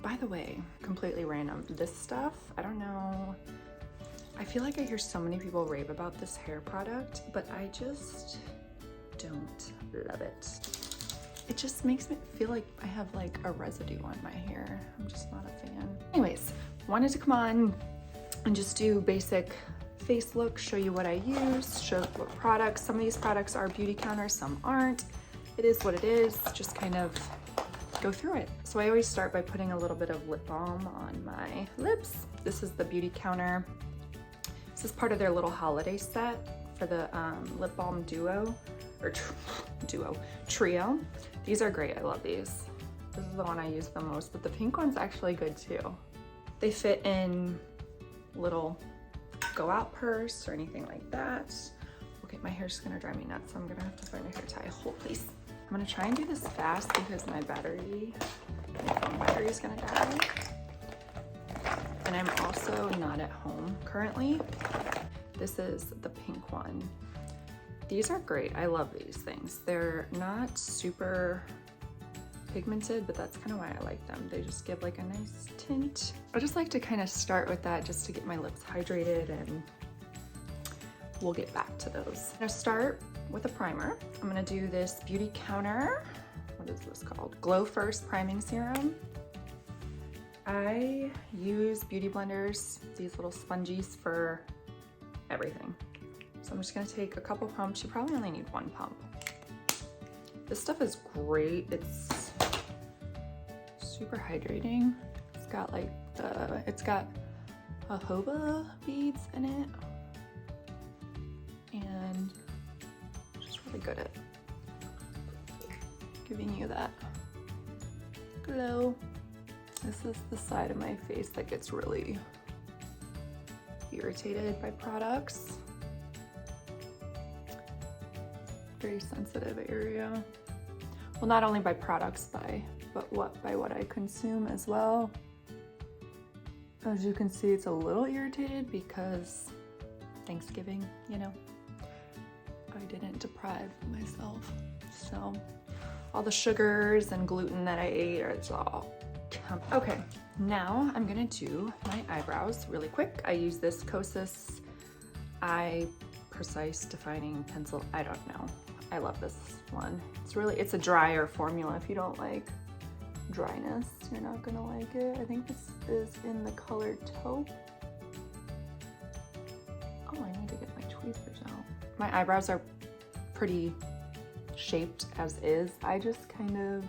By the way, completely random, this stuff, I don't know, I feel like I hear so many people rave about this hair product, but I just don't love it. It just makes me feel like I have like a residue on my hair. I'm just not a fan. Anyways, wanted to come on and just do basic face look, show you what I use, show what products. Some of these products are BeautyCounter, some aren't. It is what it is, just kind of go through it. So I always start by putting a little bit of lip balm on my lips. This is the BeautyCounter. This is part of their little holiday set for the lip balm duo, or trio. These are great, I love these. This is the one I use the most, but the pink one's actually good too. They fit in little go out purse or anything like that. Okay, my hair's gonna drive me nuts, so I'm gonna have to find a hair tie. Hold please. I'm gonna try and do this fast because my battery is gonna die. And I'm also not at home currently. This is the pink one. These are great, I love these things. They're not super pigmented, but that's kind of why I like them. They just give like a nice tint. I just like to kind of start with that just to get my lips hydrated, and we'll get back to those. I'm gonna start with a primer. I'm gonna do this BeautyCounter, what is this called? Glow First Priming Serum. I use beauty blenders, these little sponges, for everything. So I'm just gonna take a couple pumps. You probably only need one pump. This stuff is great. It's super hydrating. It's got like it's got jojoba beads in it, and it's just really good at giving you that glow. This is the side of my face that gets really irritated by products. Very sensitive area. Well, not only by products, but by what I consume as well. As you can see, it's a little irritated because Thanksgiving, you know, I didn't deprive myself. So all the sugars and gluten that I ate, it's all. Okay, now I'm gonna do my eyebrows really quick. I use this Kosas Precise Defining Pencil. I don't know. I love this one. It's a drier formula. If you don't like dryness, you're not gonna like it. I think this is in the color taupe. Oh, I need to get my tweezers out. My eyebrows are pretty shaped as is. I just kind of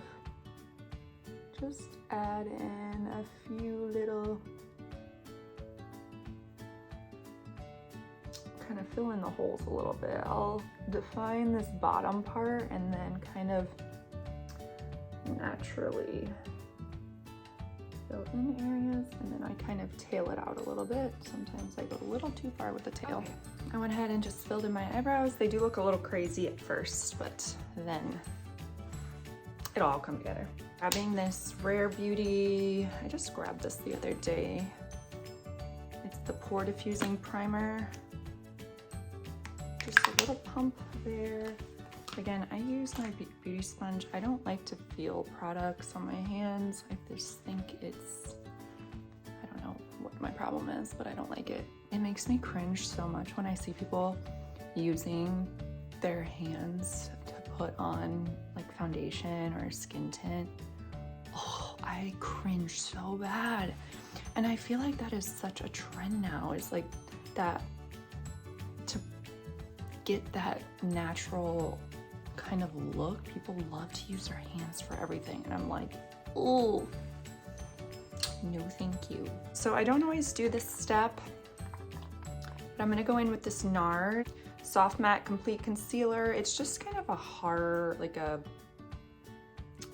add in a few little, kind of fill in the holes a little bit. I'll define this bottom part and then kind of naturally fill in areas, and then I kind of tail it out a little bit. Sometimes I go a little too far with the tail. Okay. I went ahead and just filled in my eyebrows. They do look a little crazy at first, but then it'll all come together. Grabbing this Rare Beauty, I just grabbed this the other day. It's the Pore Diffusing Primer. Just a little pump there. Again, I use my beauty sponge. I don't like to feel products on my hands. I just think it's, I don't know what my problem is, but I don't like it. It makes me cringe so much when I see people using their hands to put on like foundation or skin tint. Oh, I cringe so bad. And I feel like that is such a trend now. It's like that, to get that natural kind of look, people love to use their hands for everything. And I'm like, oh, no thank you. So I don't always do this step, but I'm gonna go in with this NARS Soft Matte Complete Concealer. It's just kind of a hard, like a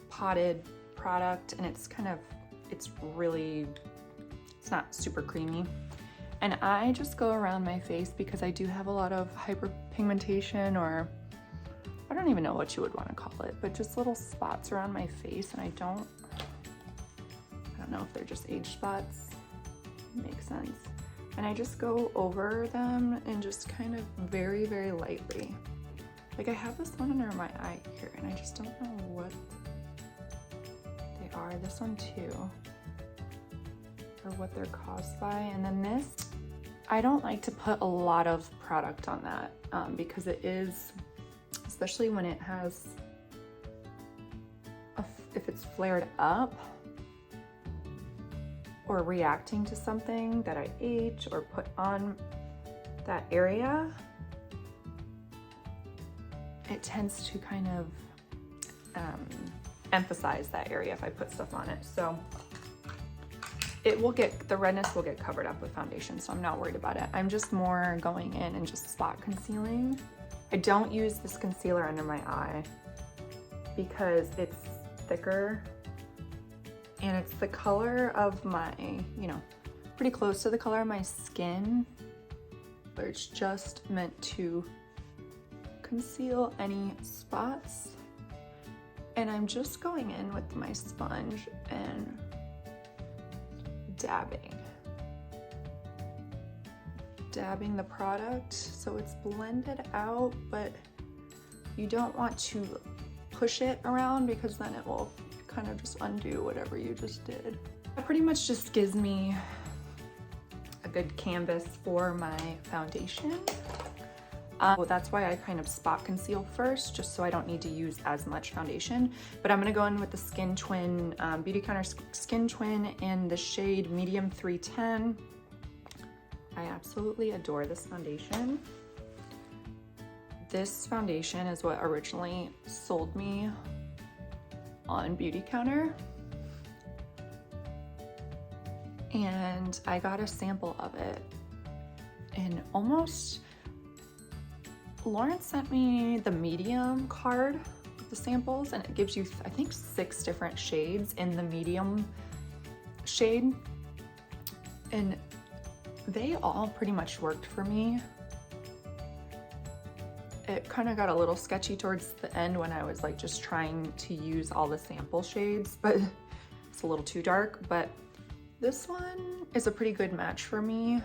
potted product, and it's not super creamy. And I just go around my face because I do have a lot of hyperpigmentation, or I don't even know what you would want to call it, but just little spots around my face, and I don't know if they're just age spots. Makes sense. And I just go over them and just kind of very, very lightly. Like I have this one under my eye here, and I just don't know what they are. This one too. or what they're caused by. And then this, I don't like to put a lot of product on that because it is, especially when it has, if it's flared up or reacting to something that I ate or put on that area, it tends to kind of emphasize that area if I put stuff on it. So it will get, the redness will get covered up with foundation, so I'm not worried about it. I'm just more going in and just spot concealing. I don't use this concealer under my eye because it's thicker and it's the color of my, you know, pretty close to the color of my skin, but it's just meant to conceal any spots. And I'm just going in with my sponge and dabbing the product so it's blended out, but you don't want to push it around because then it will kind of just undo whatever you just did. That pretty much just gives me a good canvas for my foundation. Well, that's why I kind of spot conceal first, just so I don't need to use as much foundation. But I'm gonna go in with the Skin Twin, Beautycounter Skin Twin in the shade Medium 310. I absolutely adore this foundation. This foundation is what originally sold me on Beautycounter. And I got a sample of it, and Lauren sent me the medium card with the samples, and it gives you, I think, 6 different shades in the medium shade. And they all pretty much worked for me. It kind of got a little sketchy towards the end when I was like just trying to use all the sample shades, but it's a little too dark. But this one is a pretty good match for me.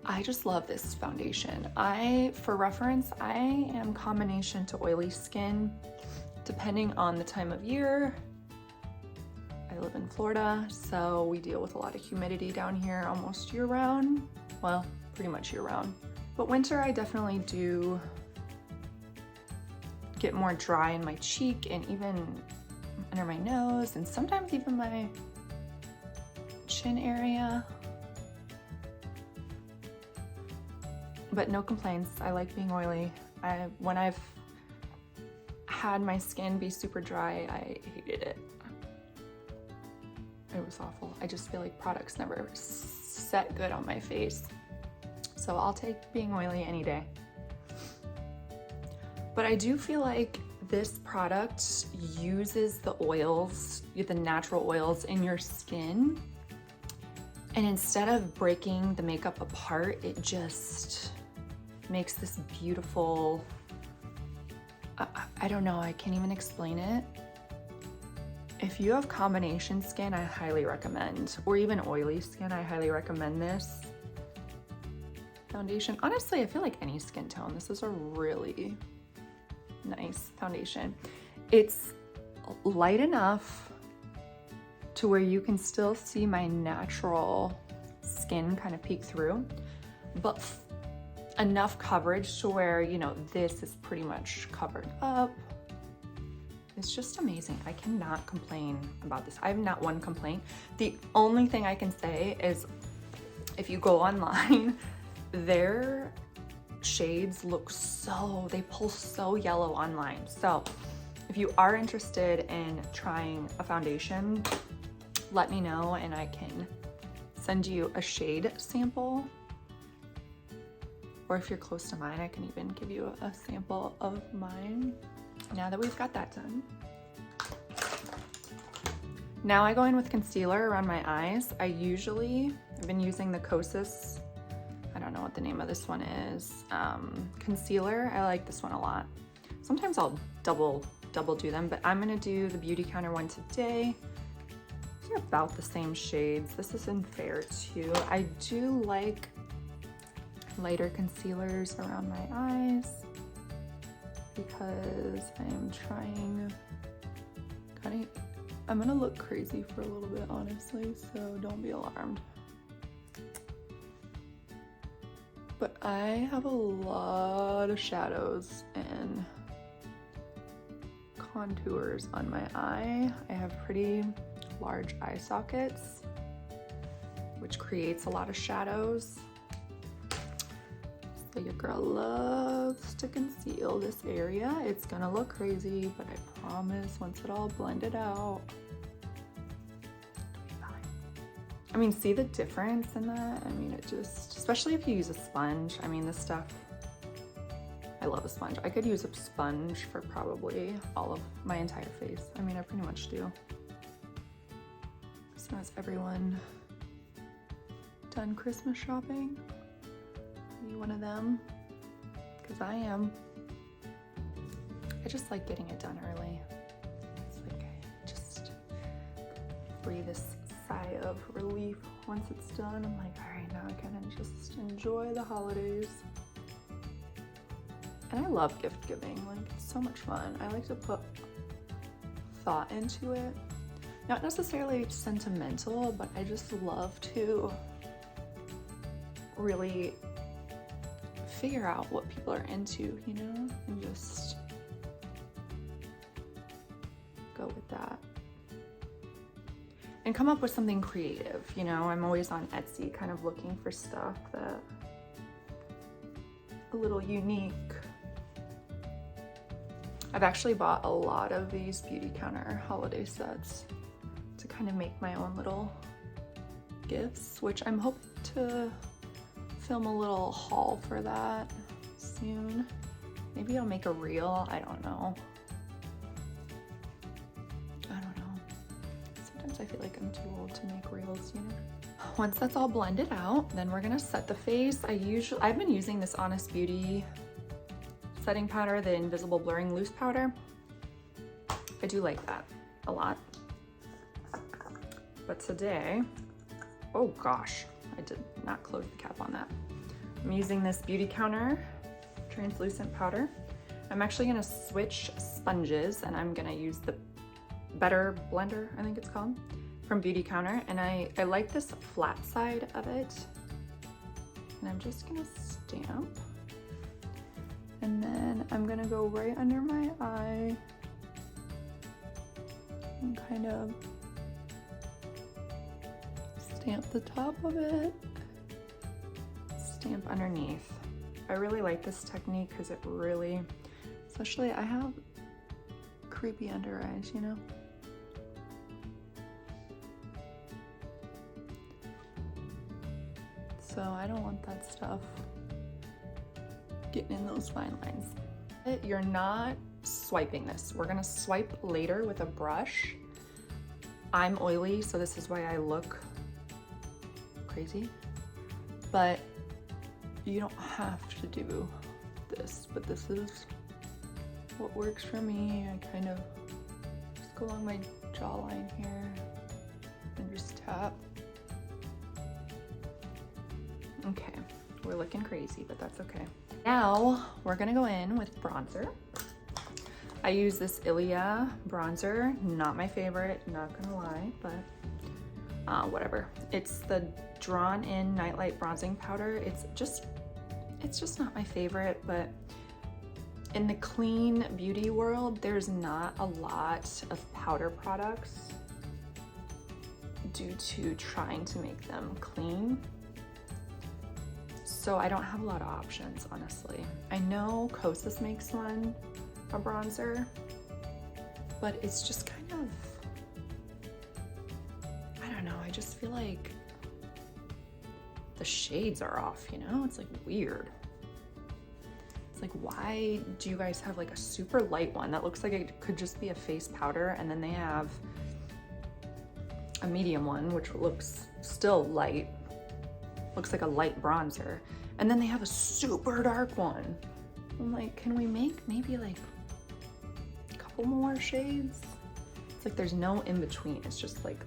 I just love this foundation. For reference, I am combination to oily skin, depending on the time of year. I live in Florida, so we deal with a lot of humidity down here almost year round. Well, pretty much year round. But winter, I definitely do get more dry in my cheek and even under my nose, and sometimes even my chin area. But no complaints. I like being oily. When I've had my skin be super dry, I hated it. It was awful. I just feel like products never set good on my face. So I'll take being oily any day. But I do feel like this product uses the oils, the natural oils in your skin. And instead of breaking the makeup apart, it just makes this beautiful, I don't know, I can't even explain it. If you have combination skin, I highly recommend, or even oily skin, I highly recommend this foundation. Honestly, I feel like any skin tone, this is a really nice foundation. It's light enough to where you can still see my natural skin kind of peek through, but enough coverage to where, you know, this is pretty much covered up. It's just amazing. I cannot complain about this. I have not one complaint. The only thing I can say is if you go online, their shades look they pull so yellow online. So if you are interested in trying a foundation, let me know and I can send you a shade sample. Or if you're close to mine, I can even give you a sample of mine. Now that we've got that done. Now I go in with concealer around my eyes. I've been using the Kosas, I don't know what the name of this one is, concealer. I like this one a lot. Sometimes I'll double do them, but I'm gonna do the Beautycounter one today. They're about the same shades. This is in Fair too. I do like lighter concealers around my eyes because I'm trying kind of I'm gonna look crazy for a little bit, honestly, so don't be alarmed. But I have a lot of shadows and contours on my eye. I have pretty large eye sockets, which creates a lot of shadows. So your girl loves to conceal this area. It's gonna look crazy, but I promise once it all blended out, it'll be fine. I mean, see the difference in that? I mean, it just, especially if you use a sponge. I mean, this stuff, I love a sponge. I could use a sponge for probably all of my entire face. I mean, I pretty much do. So has everyone done Christmas shopping? Are you one of them? Because I am. I just like getting it done early. It's like I just breathe this sigh of relief once it's done. I'm like, all right, now I can just enjoy the holidays. And I love gift giving, like it's so much fun. I like to put thought into it. Not necessarily sentimental, but I just love to really figure out what people are into, you know, and just go with that. And come up with something creative, you know. I'm always on Etsy kind of looking for stuff that a little unique. I've actually bought a lot of these Beautycounter holiday sets to kind of make my own little gifts, which I'm hoping to film a little haul for that soon. Maybe I'll make a reel, I don't know. Sometimes I feel like I'm too old to make reels, you know? Once that's all blended out, then we're gonna set the face. I've been using this Honest Beauty setting powder, the Invisible Blurring Loose Powder. I do like that a lot. But today, oh gosh, I did not close the cap on that. I'm using this Beautycounter translucent powder. I'm actually gonna switch sponges and I'm gonna use the Better Blender, I think it's called, from Beautycounter. And I like this flat side of it. And I'm just gonna stamp. And then I'm gonna go right under my eye and kind of stamp the top of it, stamp underneath. I really like this technique because it really, especially I have creepy under eyes, you know? So I don't want that stuff getting in those fine lines. You're not swiping this. We're gonna swipe later with a brush. I'm oily, so this is why I look crazy, but you don't have to do this, but this is what works for me. I kind of just go along my jawline here and just tap. Okay, we're looking crazy, but that's okay. Now we're gonna go in with bronzer. I use this ILIA bronzer, not my favorite, not gonna lie, but whatever. It's the Drawn In NightLite bronzing powder. It's just not my favorite, but in the clean beauty world, there's not a lot of powder products due to trying to make them clean. So I don't have a lot of options, honestly. I know Kosas makes one, a bronzer, but it's just kind of, I don't know, I just feel like the shades are off, you know? It's like weird. It's like, why do you guys have like a super light one that looks like it could just be a face powder, and then they have a medium one which looks still light, looks like a light bronzer, and then they have a super dark one. I'm like, can we make maybe like a couple more shades? It's like there's no in between. It's just like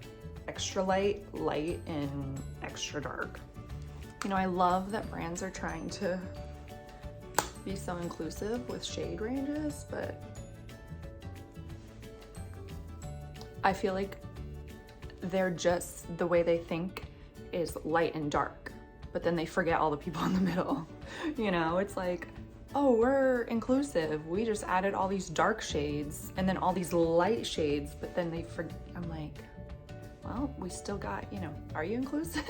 extra light, light, and extra dark. You know, I love that brands are trying to be so inclusive with shade ranges, but I feel like they're just, the way they think is light and dark, but then they forget all the people in the middle. You know, it's like, oh, we're inclusive. We just added all these dark shades and then all these light shades, but then they forget. I'm like, well, we still got, you know, are you inclusive?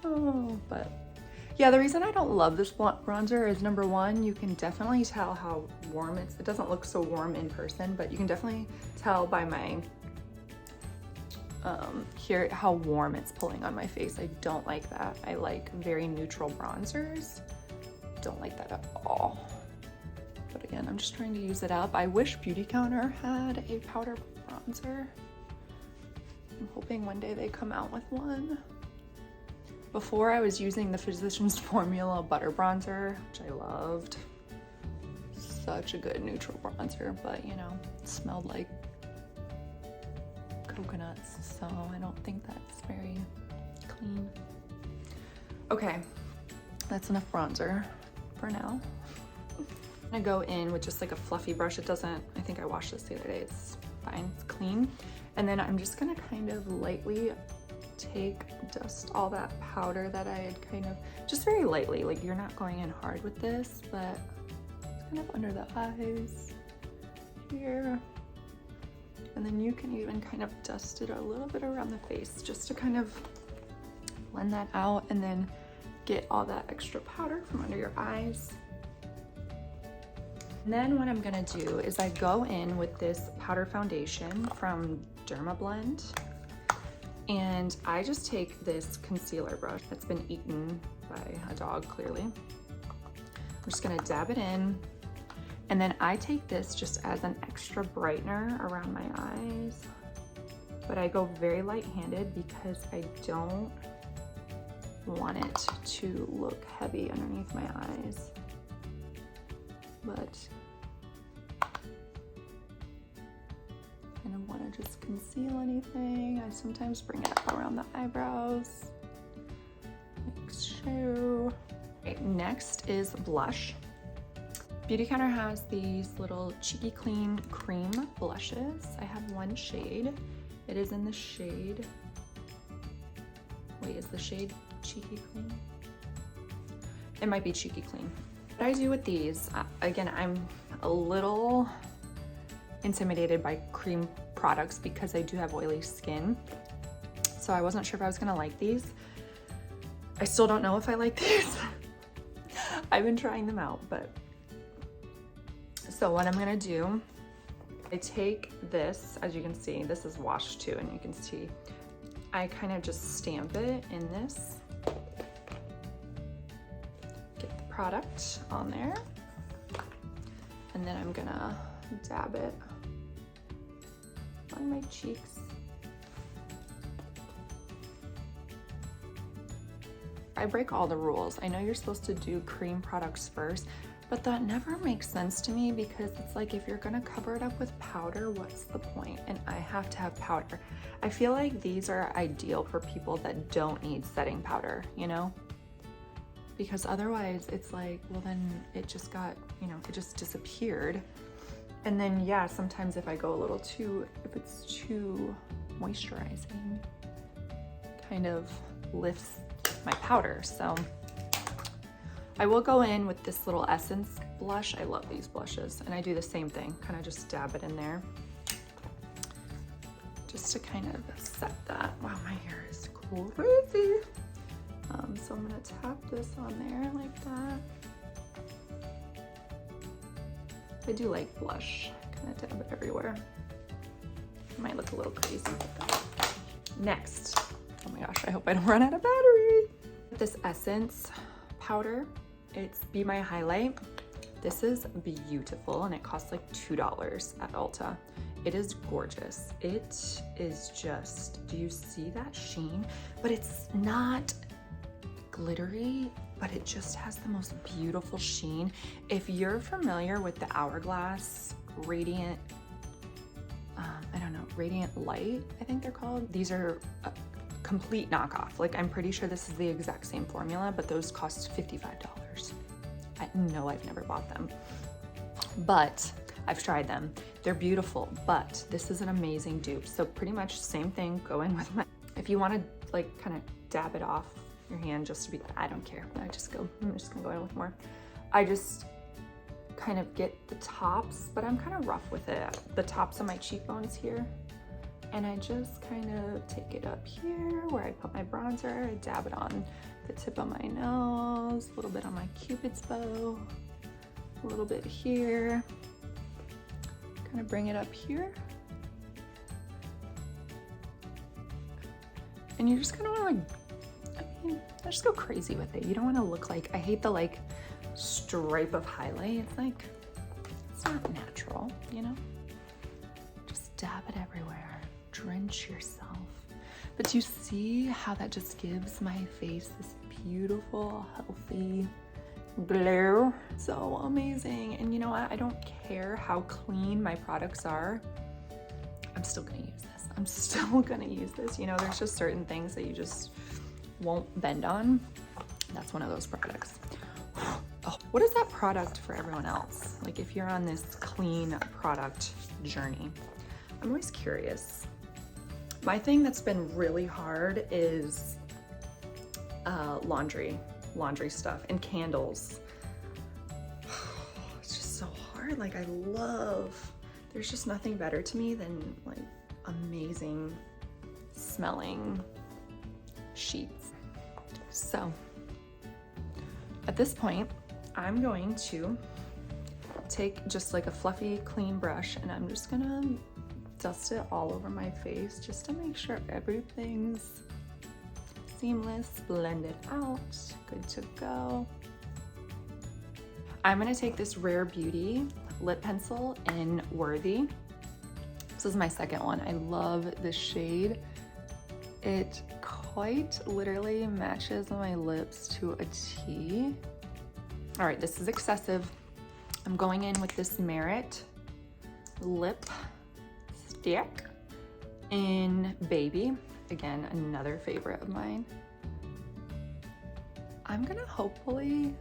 Oh, but yeah, the reason I don't love this bronzer is, number one, you can definitely tell how warm it doesn't look so warm in person, but you can definitely tell by my, here, how warm it's pulling on my face. I don't like that. I like very neutral bronzers. Don't like that at all. But again, I'm just trying to use it up. I wish Beautycounter had a powder bronzer. I'm hoping one day they come out with one. Before, I was using the Physicians Formula Butter Bronzer, which I loved. Such a good neutral bronzer, but you know, it smelled like coconuts, so I don't think that's very clean. Okay, that's enough bronzer for now. I'm gonna go in with just like a fluffy brush. It doesn't, I think I washed this the other day. It's fine, it's clean. And then I'm just gonna kind of lightly dust all that powder that I had kind of, just very lightly, like you're not going in hard with this, but it's kind of under the eyes here. And then you can even kind of dust it a little bit around the face just to kind of blend that out and then get all that extra powder from under your eyes. And then what I'm gonna do is I go in with this powder foundation from Dermablend. And I just take this concealer brush that's been eaten by a dog, clearly. I'm just gonna dab it in. And then I take this just as an extra brightener around my eyes. But I go very light-handed because I don't want it to look heavy underneath my eyes. But I don't want to just conceal anything. I sometimes bring it up around the eyebrows, like so. Okay, next is blush. Beautycounter has these little Cheeky Clean cream blushes. I have one shade. It is in the shade, wait, is the shade Cheeky Clean? It might be Cheeky Clean. What I do with these, again, I'm a little intimidated by cream products because I do have oily skin. So I wasn't sure if I was gonna like these. I still don't know if I like these. I've been trying them out, but. So what I'm gonna do, I take this, as you can see, this is washed too, and you can see, I kind of just stamp it in this. Get the product on there. And then I'm gonna dab it on my cheeks. I break all the rules. I know you're supposed to do cream products first, but that never makes sense to me because it's like, if you're gonna cover it up with powder, what's the point? And I have to have powder. I feel like these are ideal for people that don't need setting powder, you know? Because otherwise it's like, well then it just got, you know, it just disappeared. And then yeah, sometimes if I go a little too, if it's too moisturizing, kind of lifts my powder. So I will go in with this little Essence blush. I love these blushes. And I do the same thing, kind of just dab it in there. Just to kind of set that. Wow, my hair is crazy. So I'm gonna tap this on there like that. I do like blush, kind of dab it everywhere. It might look a little crazy with that. Next, oh my gosh, I hope I don't run out of battery. This Essence powder, it's Be My Highlight. This is beautiful and it costs like $2 at Ulta. It is gorgeous. It is just, do you see that sheen? But it's not glittery, but it just has the most beautiful sheen. If you're familiar with the Hourglass Radiant, I don't know, Radiant Light, I think they're called. These are a complete knockoff. Like, I'm pretty sure this is the exact same formula, but those cost $55. No, I've never bought them. But I've tried them. They're beautiful, but this is an amazing dupe. So pretty much same thing going with my, if you want to like kind of dab it off your hand just to be, I don't care. I'm just gonna go in with more. I just kind of get the tops, but I'm kind of rough with it. The tops of my cheekbones here. And I just kind of take it up here where I put my bronzer, I dab it on the tip of my nose, a little bit on my Cupid's bow, a little bit here, kind of bring it up here. And you just kind of want to, I mean, just go crazy with it. You don't want to look like, I hate the like stripe of highlight. It's like, it's not natural, you know? Just dab it everywhere. Drench yourself. But you see how that just gives my face this beautiful, healthy glow? So amazing. And you know what? I don't care how clean my products are. I'm still gonna use this. I'm still gonna use this. You know, there's just certain things that you just won't bend on. That's one of those products. Oh, what is that product for everyone else? Like if you're on this clean product journey, I'm always curious. My thing that's been really hard is laundry stuff and candles. It's just so hard. Like I love, there's just nothing better to me than like amazing smelling sheets. So at this point, I'm going to take just like a fluffy, clean brush and I'm just gonna dust it all over my face just to make sure everything's seamless, blend it out, good to go. I'm gonna take this Rare Beauty lip pencil in Worthy. This is my second one. I love this shade. It quite literally matches my lips to a T. All right, this is excessive. I'm going in with this Merit lip stick in Baby. Again, another favorite of mine. I'm gonna hopefully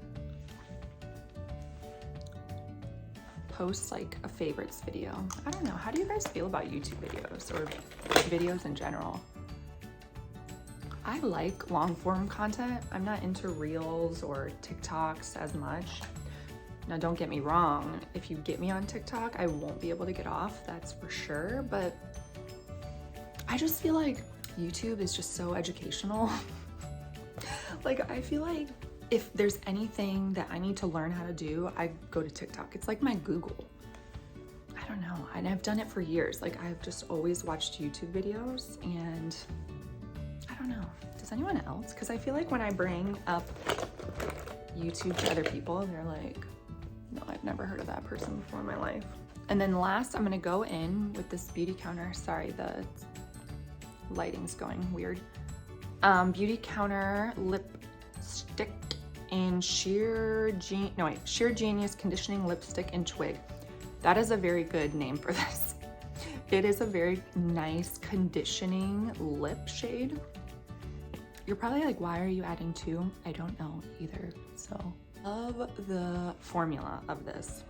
post like a favorites video. I don't know, how do you guys feel about YouTube videos or videos in general? I like long form content. I'm not into Reels or TikToks as much. Now don't get me wrong, if you get me on TikTok, I won't be able to get off, that's for sure, but I just feel like YouTube is just so educational. Like I feel like if there's anything that I need to learn how to do, I go to TikTok. It's like my Google. I don't know, and I've done it for years. Like I've just always watched YouTube videos and I don't know, does anyone else? Because I feel like when I bring up YouTube to other people, they're like, no, I've never heard of that person before in my life. And then last, I'm gonna go in with this Beautycounter. Sorry, the lighting's going weird. Beautycounter lipstick in Sheer Genius Conditioning Lipstick in Twig. That is a very good name for this. It is a very nice conditioning lip shade. You're probably like, why are you adding two? I don't know either, so. Love the formula of this.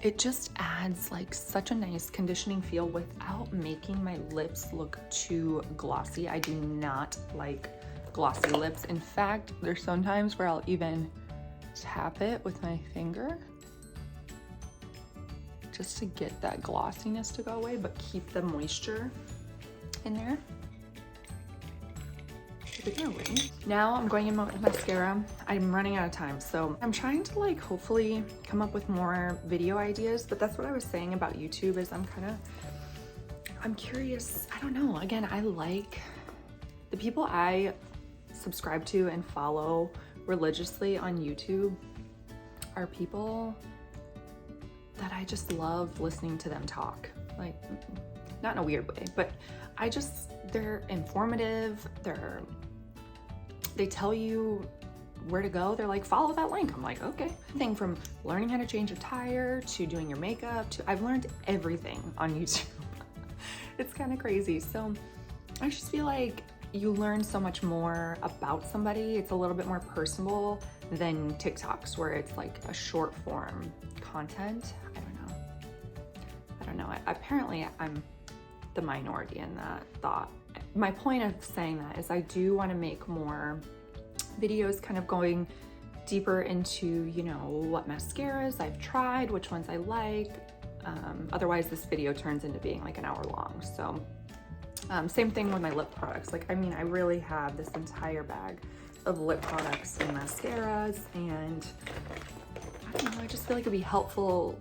It just adds like such a nice conditioning feel without making my lips look too glossy. I do not like glossy lips. In fact, there's sometimes where I'll even tap it with my finger just to get that glossiness to go away, but keep the moisture in there. Now I'm going in with mascara. I'm running out of time, so I'm trying to like hopefully come up with more video ideas, but that's what I was saying about YouTube is I'm curious. I don't know. Again, I like the people I subscribe to and follow religiously on YouTube are people that I just love listening to them talk. Like, not in a weird way, but they're informative, they tell you where to go. They're like, follow that link. I'm like, okay. Thing from learning how to change a tire to doing your makeup to, I've learned everything on YouTube. It's kind of crazy. So I just feel like you learn so much more about somebody. It's a little bit more personal than TikToks where it's like a short form content. I don't know, apparently I'm the minority in that thought. My point of saying that is I do want to make more videos kind of going deeper into, you know, what mascaras I've tried, which ones I like. Otherwise this video turns into being like an hour long. So same thing with my lip products. Like, I mean, I really have this entire bag of lip products and mascaras, and I don't know, I just feel like it'd be helpful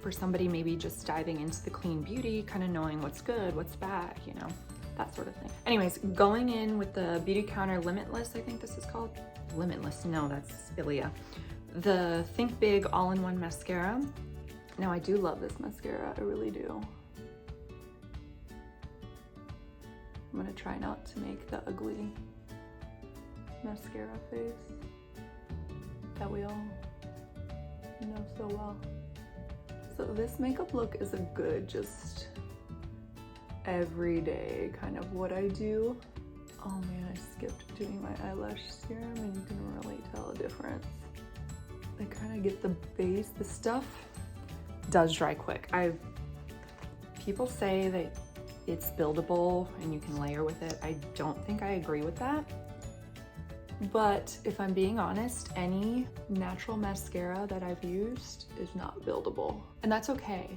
for somebody maybe just diving into the clean beauty, kind of knowing what's good, what's bad, you know, that sort of thing. Anyways, going in with the Beautycounter Limitless, I think this is called. Limitless, no, that's ILIA. The Think Big All-in-One Mascara. Now, I do love this mascara, I really do. I'm gonna try not to make the ugly mascara face that we all know so well. So this makeup look is a good, just everyday kind of what I do. Oh man, I skipped doing my eyelash serum, and you can really tell a difference. I kind of get the base. The stuff does dry quick. People say that it's buildable and you can layer with it. I don't think I agree with that. But if I'm being honest, any natural mascara that I've used is not buildable. And that's okay.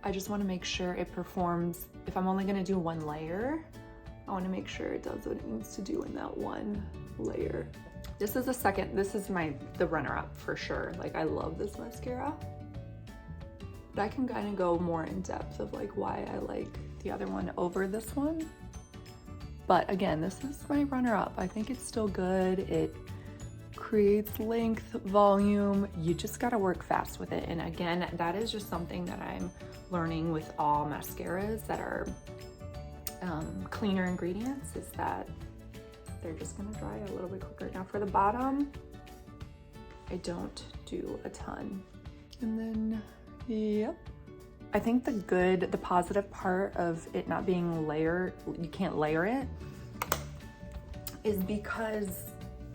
I just want to make sure it performs. If I'm only going to do one layer, I want to make sure it does what it needs to do in that one layer. This is the runner-up for sure. Like, I love this mascara. But I can kind of go more in depth of like why I like the other one over this one. But again, this is my runner-up. I think it's still good. It creates length, volume. You just gotta work fast with it. And again, that is just something that I'm learning with all mascaras that are cleaner ingredients, is that they're just gonna dry a little bit quicker. Now for the bottom, I don't do a ton. And then, yep. I think the positive part of it not being layered, you can't layer it, is because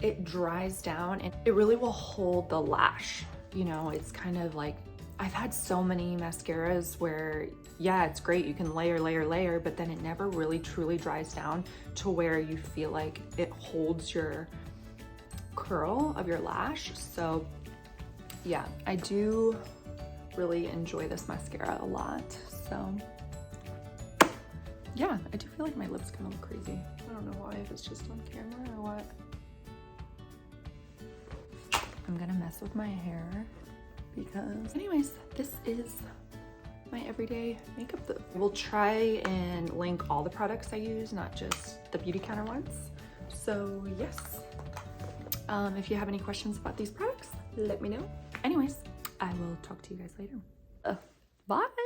it dries down and it really will hold the lash. You know, it's kind of like, I've had so many mascaras where, yeah, it's great, you can layer, but then it never really truly dries down to where you feel like it holds your curl of your lash. So yeah, I do really enjoy this mascara a lot. So yeah, I do feel like my lips kind of look crazy. I don't know why, if it's just on camera or what. I'm gonna mess with my hair because anyways, this is my everyday makeup look. We'll try and link all the products I use, not just the Beautycounter ones. So yes, if you have any questions about these products, let me know. Anyways, I will talk to you guys later. Bye.